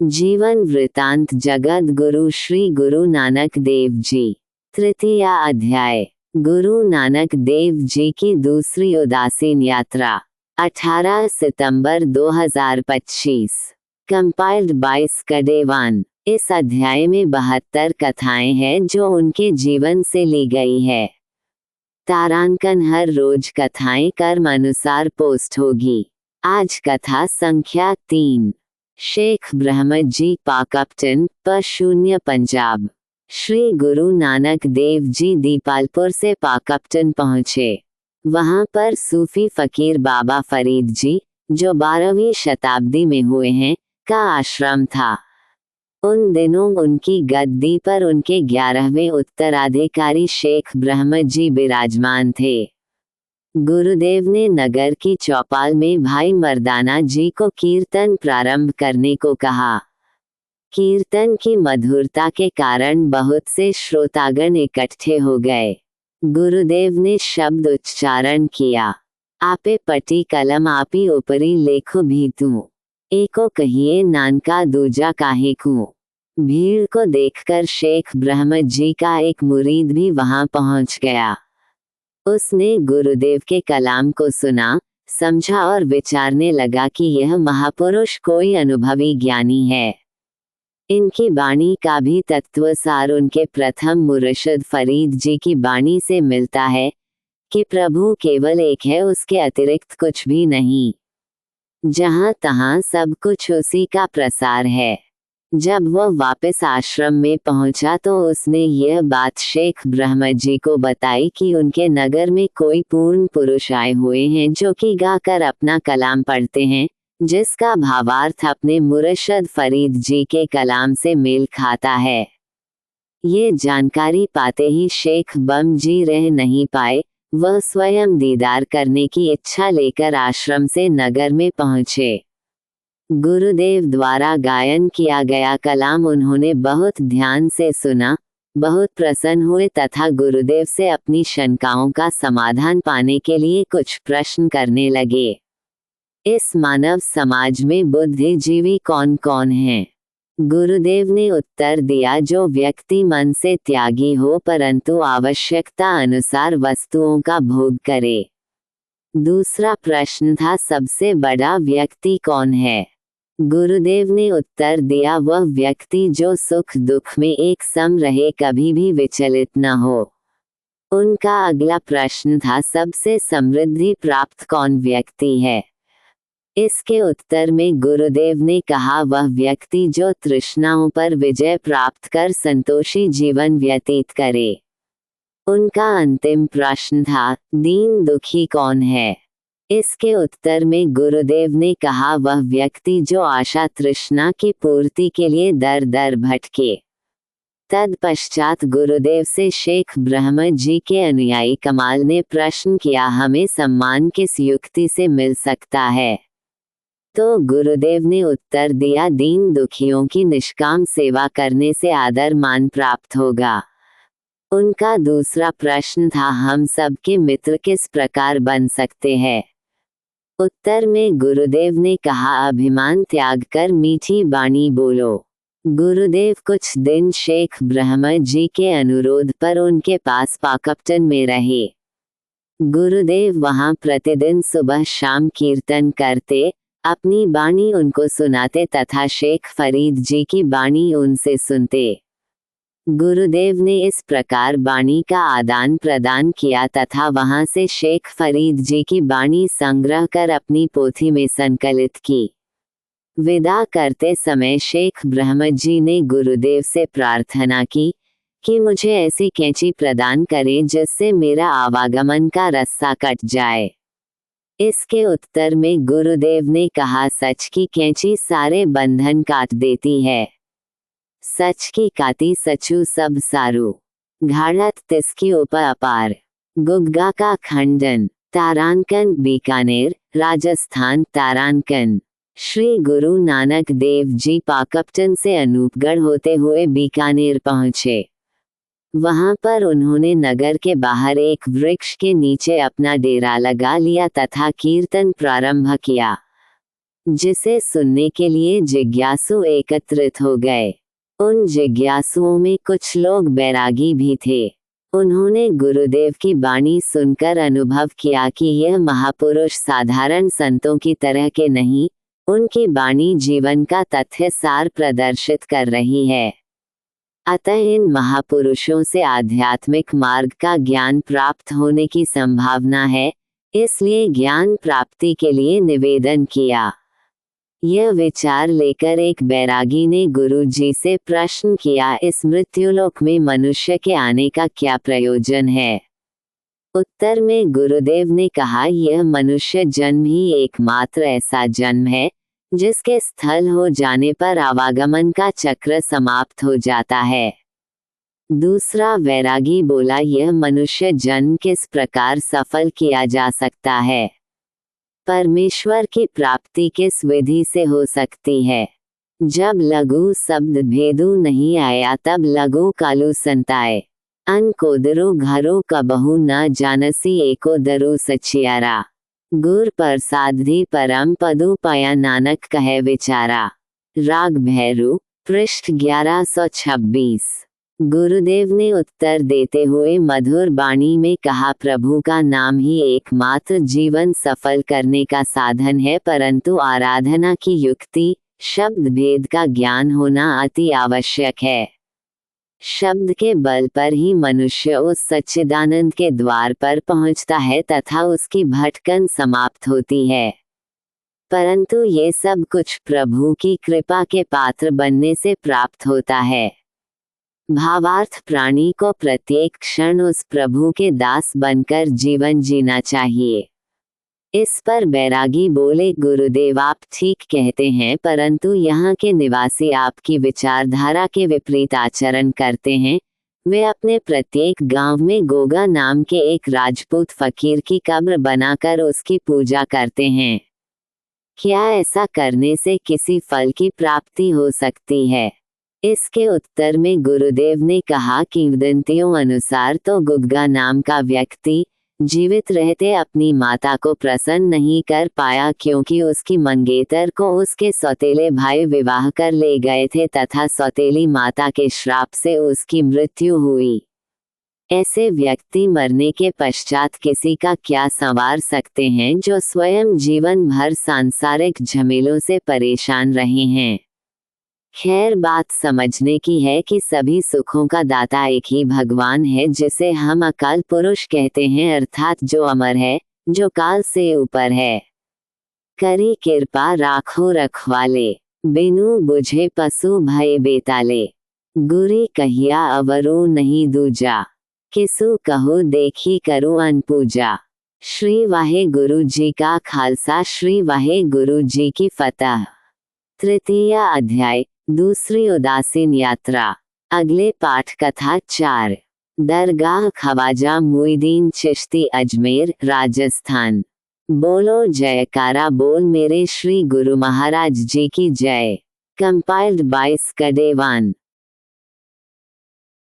जीवन वृतांत जगत गुरु श्री गुरु नानक देव जी। तृतीय अध्याय। गुरु नानक देव जी की दूसरी उदासीन यात्रा 18 सितंबर 2025। Compiled by स्कडेवान। इस अध्याय में 72 कथाएं हैं जो उनके जीवन से ली गई है। तारांकन हर रोज कथाएं कर्म अनुसार पोस्ट होगी। आज कथा संख्या 3। शेख ब्रह्मद जी पाकपटन प0 पंजाब। श्री गुरु नानक देव जी दीपालपुर से पाकपटन पहुँचे। वहाँ पर सूफी फकीर बाबा फरीद जी, जो 12वीं शताब्दी में हुए हैं, का आश्रम था। उन दिनों उनकी गद्दी पर उनके 11वें उत्तराधिकारी शेख ब्रह्मद जी विराजमान थे। गुरुदेव ने नगर की चौपाल में भाई मर्दाना जी को कीर्तन प्रारंभ करने को कहा। कीर्तन की मधुरता के कारण बहुत से श्रोतागण इकट्ठे हो गए। गुरुदेव ने शब्द उच्चारण किया, आपे पटी कलम आपी ऊपरी लेखो भीतू, एको कहिए नानका दूजा काहेकू। भीड़ को देखकर शेख ब्रह्मद जी का एक मुरीद भी वहां पहुंच गया। उसने गुरुदेव के कलाम को सुना, समझा और विचारने लगा कि यह महापुरुष कोई अनुभवी ज्ञानी है। इनकी वाणी का भी तत्वसार उनके प्रथम मुर्शिद फरीद जी की वाणी से मिलता है कि प्रभु केवल एक है, उसके अतिरिक्त कुछ भी नहीं। जहाँ तहाँ सब कुछ उसी का प्रसार है। जब वह वापस आश्रम में पहुंचा तो उसने यह बात शेख ब्रह्मद जी को बताई कि उनके नगर में कोई पूर्ण पुरुष आए हुए हैं जो कि गाकर अपना कलाम पढ़ते हैं, जिसका भावार्थ अपने मुर्शिद फरीद जी के कलाम से मेल खाता है। ये जानकारी पाते ही शेख बम जी रह नहीं पाए। वह स्वयं दीदार करने की इच्छा लेकर आश्रम से नगर में पहुंचे। गुरुदेव द्वारा गायन किया गया कलाम उन्होंने बहुत ध्यान से सुना, बहुत प्रसन्न हुए तथा गुरुदेव से अपनी शंकाओं का समाधान पाने के लिए कुछ प्रश्न करने लगे। इस मानव समाज में बुद्धिजीवी कौन कौन हैं? गुरुदेव ने उत्तर दिया, जो व्यक्ति मन से त्यागी हो परंतु आवश्यकता अनुसार वस्तुओं का भोग करे। दूसरा प्रश्न था, सबसे बड़ा व्यक्ति कौन है? गुरुदेव ने उत्तर दिया, वह व्यक्ति जो सुख दुख में एक सम रहे, कभी भी विचलित न हो। उनका अगला प्रश्न था, सबसे समृद्धि प्राप्त कौन व्यक्ति है? इसके उत्तर में गुरुदेव ने कहा, वह व्यक्ति जो तृष्णाओं पर विजय प्राप्त कर संतोषी जीवन व्यतीत करे। उनका अंतिम प्रश्न था, दीन दुखी कौन है? इसके उत्तर में गुरुदेव ने कहा, वह व्यक्ति जो आशा तृष्णा की पूर्ति के लिए दर दर भटके। तत्पश्चात गुरुदेव से शेख ब्रह्मद जी के अनुयायी कमाल ने प्रश्न किया, हमें सम्मान किस युक्ति से मिल सकता है? तो गुरुदेव ने उत्तर दिया, दीन दुखियों की निष्काम सेवा करने से आदर मान प्राप्त होगा। उनका दूसरा प्रश्न था, हम सबके मित्र किस प्रकार बन सकते हैं? उत्तर में गुरुदेव ने कहा, अभिमान त्याग कर मीठी वाणी बोलो। गुरुदेव कुछ दिन शेख ब्रह्मद जी के अनुरोध पर उनके पास पाकपटन में रहे। गुरुदेव वहां प्रतिदिन सुबह शाम कीर्तन करते, अपनी वाणी उनको सुनाते तथा शेख फरीद जी की वाणी उनसे सुनते। गुरुदेव ने इस प्रकार वाणी का आदान प्रदान किया तथा वहां से शेख फरीद जी की वाणी संग्रह कर अपनी पोथी में संकलित की। विदा करते समय शेख ब्रह्मद जी ने गुरुदेव से प्रार्थना की कि मुझे ऐसी कैंची प्रदान करें जिससे मेरा आवागमन का रास्ता कट जाए। इसके उत्तर में गुरुदेव ने कहा, सच की कैंची सारे बंधन काट देती है। सच की काती सचू सब सारू, घाड़त तिसकी उप अपार। गुग्गा का खंडन। तारांकन बीकानेर, राजस्थान। तारांकन। श्री गुरु नानक देव जी पाकपटन से अनूपगढ़ होते हुए बीकानेर पहुँचे। वहां पर उन्होंने नगर के बाहर एक वृक्ष के नीचे अपना डेरा लगा लिया तथा कीर्तन प्रारंभ किया। जिसे सुनने के लिए जिज्ञासु एकत्रित हो गए। उन जिज्ञासुओं में कुछ लोग बैरागी भी थे। उन्होंने गुरुदेव की वाणी सुनकर अनुभव किया कि यह महापुरुष साधारण संतों की तरह के नहीं, उनकी वाणी जीवन का तथ्य सार प्रदर्शित कर रही है। अतः इन महापुरुषों से आध्यात्मिक मार्ग का ज्ञान प्राप्त होने की संभावना है, इसलिए ज्ञान प्राप्ति के लिए निवेदन किया। यह विचार लेकर एक बैरागी ने गुरु जी से प्रश्न किया, इस मृत्युलोक में मनुष्य के आने का क्या प्रयोजन है? उत्तर में गुरुदेव ने कहा, यह मनुष्य जन्म ही एकमात्र ऐसा जन्म है जिसके स्थल हो जाने पर आवागमन का चक्र समाप्त हो जाता है। दूसरा वैरागी बोला, यह मनुष्य जन्म किस प्रकार सफल किया जा सकता है? परमेश्वर की प्राप्ति किस विधि से हो सकती है? जब लघु शब्द भेदु नहीं आया तब लघु कालु संताए। अन कोदरो घरो कबहु न जानसी एको दरु सचियारा। गुर प्रसादि परम पदु पया नानक कहे विचारा। राग भैरू, पृष्ठ 1126। गुरुदेव ने उत्तर देते हुए मधुर वाणी में कहा, प्रभु का नाम ही एकमात्र जीवन सफल करने का साधन है, परंतु आराधना की युक्ति, शब्द भेद का ज्ञान होना अति आवश्यक है। शब्द के बल पर ही मनुष्य उस सच्चिदानंद के द्वार पर पहुंचता है तथा उसकी भटकन समाप्त होती है। परंतु ये सब कुछ प्रभु की कृपा के पात्र बनने से प्राप्त होता है। भावार्थ, प्राणी को प्रत्येक क्षण उस प्रभु के दास बनकर जीवन जीना चाहिए। इस पर बैरागी बोले, गुरुदेव आप ठीक कहते हैं, परंतु यहाँ के निवासी आपकी विचारधारा के विपरीत आचरण करते हैं। वे अपने प्रत्येक गांव में गोगा नाम के एक राजपूत फकीर की कब्र बनाकर उसकी पूजा करते हैं। क्या ऐसा करने से किसी फल की प्राप्ति हो सकती है? इसके उत्तर में गुरुदेव ने कहा, किंवदंतियों अनुसार तो गुग्गा नाम का व्यक्ति जीवित रहते अपनी माता को प्रसन्न नहीं कर पाया, क्योंकि उसकी मंगेतर को उसके सौतेले भाई विवाह कर ले गए थे तथा सौतेली माता के श्राप से उसकी मृत्यु हुई। ऐसे व्यक्ति मरने के पश्चात किसी का क्या संवार सकते हैं जो स्वयं जीवन भर सांसारिक झमेलों से परेशान रहे हैं। खैर, बात समझने की है कि सभी सुखों का दाता एक ही भगवान है, जिसे हम अकाल पुरुष कहते हैं, अर्थात जो अमर है, जो काल से ऊपर है। करी कृपा राखो रखवाले, बिनु बुझे पशु भय बेताले। गुरी कहिया अवरो नहीं दूजा, किसु कहो देखी करो अनपूजा। श्री वाहे गुरु जी का खालसा, श्री वाहे गुरु जी की फतह। तृतीय अध्याय, दूसरी उदासीन यात्रा। अगले पाठ कथा 4। दरगाह ख्वाजा मुईदीन चिश्ती, अजमेर, राजस्थान। बोलो जयकारा बोल मेरे श्री गुरु महाराज जी की जय। Compiled by स्कडेवान।